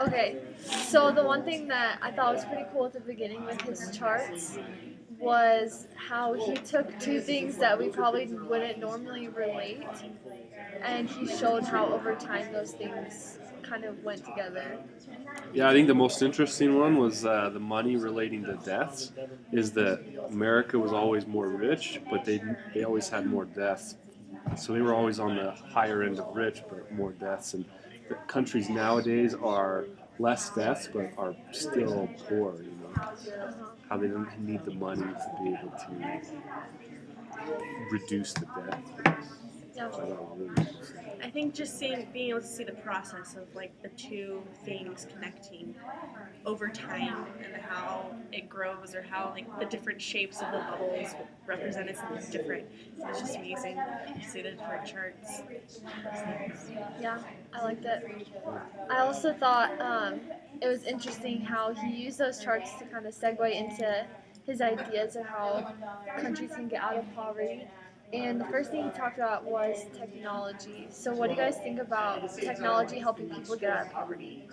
Okay, so the one thing that I thought was pretty cool at the beginning with his charts was how he took two things that we probably wouldn't normally relate, and he showed how over time those things kind of went together. Yeah, I think the most interesting one was the money relating to deaths. Is that America was always more rich, but they always had more deaths. So they were always on the higher end of rich, but more deaths. And the countries nowadays are less deaths, but are still poor. How they don't need the money to be able to reduce the death. Yeah. So that was really interesting. I think just being able to see the process of like the two things connecting over time and how it grows or how like the different shapes of the bubbles represented something different. It's just amazing to see the different charts. Yeah, I liked it. I also thought it was interesting how he used those charts to kind of segue into his ideas of how countries can get out of poverty. And the first thing he talked about was technology. So, what do you guys think about technology helping people get out of poverty?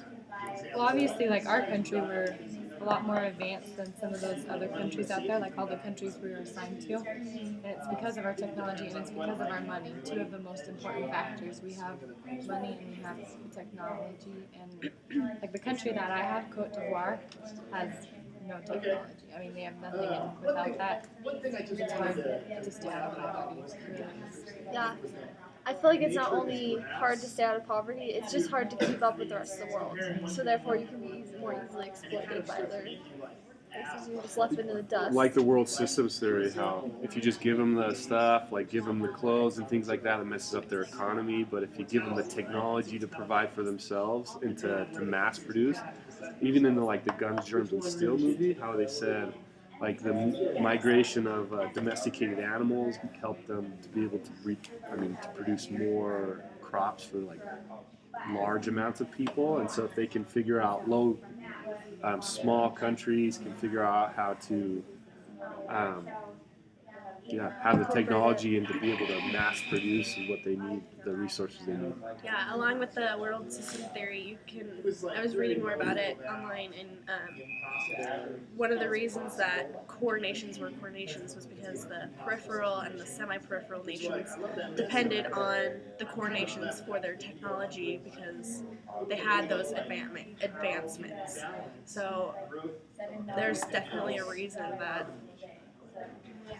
Well, obviously, like our country, we're a lot more advanced than some of those other countries out there, like all the countries we were assigned to. And it's because of our technology and it's because of our money. Two of the most important factors. We have money and we have technology. And like the country that I have, Cote d'Ivoire, has no technology. I mean, they have nothing, and without that, it's hard to stay out of poverty. It really is. Yeah, I feel like it's not only hard to stay out of poverty, it's just hard to keep up with the rest of the world. So, therefore, you can be more easily exploited by other places. You're just left into the dust. Like the world systems theory, how if you just give them the stuff, like give them the clothes and things like that, it messes up their economy. But if you give them the technology to provide for themselves and to mass produce, even in the Guns, Germs, and Steel movie, how they said like the migration of domesticated animals helped them to be able to to produce more crops for like large amounts of people. And so if they can figure out small countries can figure out how to um, have the technology and to be able to mass produce what they need, the resources they need. Yeah, along with the world system theory, you can. I was reading more about it online, and one of the reasons that core nations were core nations was because the peripheral and the semi-peripheral nations depended on the core nations for their technology because they had those advancements. So there's definitely a reason that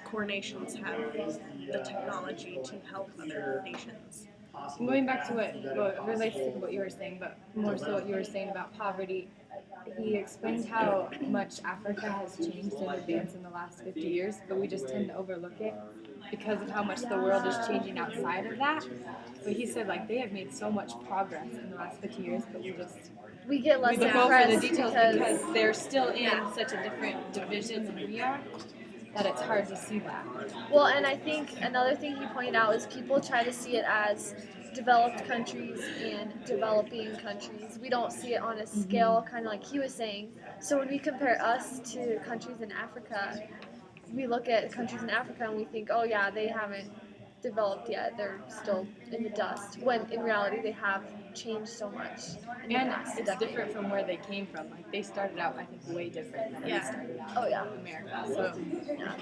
core nations have the technology to help other nations. Going back to what relates to what you were saying, but more so what you were saying about poverty, he explained how much Africa has changed in advance in the last 50 years, but we just tend to overlook it because of how much the world is changing outside of that. But he said like they have made so much progress in the last 50 years, but we get less we look over the impressed details because they're still in such a different division than we are that it's hard to see that. well, and I think another thing he pointed out is people try to see it as developed countries and developing countries. We don't see it on a scale, kind of like he was saying. So when we compare us to countries in Africa, we look at countries in Africa and we think, oh yeah, they haven't developed yet. They're still in the dust. When in reality, they have changed so much in the And past it's decade. different from where they came from. Like they started out, I think, way different than we started out. Oh yeah. In America. So,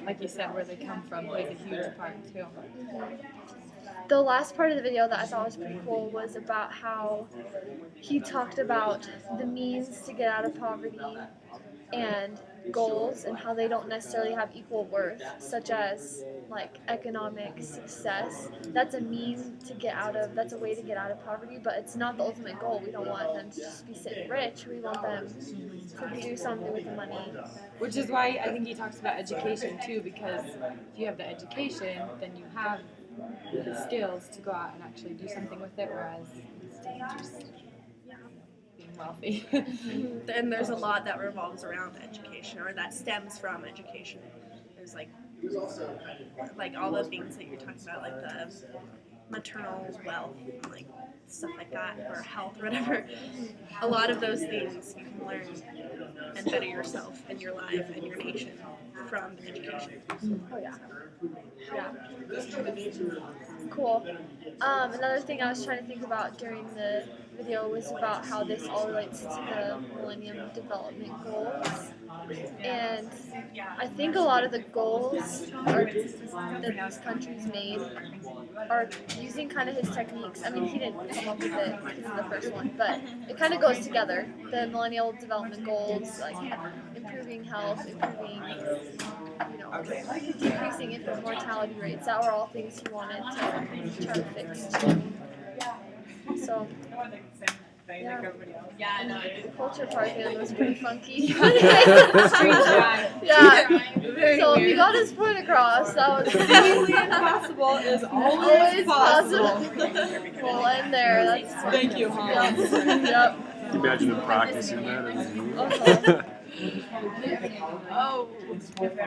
like you said, where they come from plays a huge part too. The last part of the video that I thought was pretty cool was about how he talked about the means to get out of poverty and goals and how they don't necessarily have equal worth, such as like economic success. That's a mean to get out of, that's a way to get out of poverty, but it's not the ultimate goal. We don't want them to just be sitting rich. We want them to do something with the money. Which is why I think he talks about education too, because if you have the education, then you have the skills to go out and actually do something with it, whereas instead of just being wealthy. And there's a lot that revolves around education, or that stems from education. There's like all the things that you're talking about, like the maternal wealth, and like stuff like that, or health, or whatever. A lot of those things you can learn and better yourself and your life and your nation from education. Oh yeah. Yeah. Cool. Another thing I was trying to think about during the video was about how this all relates to the Millennium Development Goals. And I think a lot of the goals that these countries made are using kind of his techniques. I mean, he didn't come up with it, he's the first one, but it kind of goes together. The Millennial Development Goals, like improving health, improving, decreasing infant mortality rates, that were all things he wanted to try to fix too. So, yeah. And the culture part band was pretty funky. Yeah. So he got his point across. That was Seemingly impossible is always possible. We'll end there. That's Thank you, Hans. Yep. Can you imagine him practicing that? Uh-huh. Oh.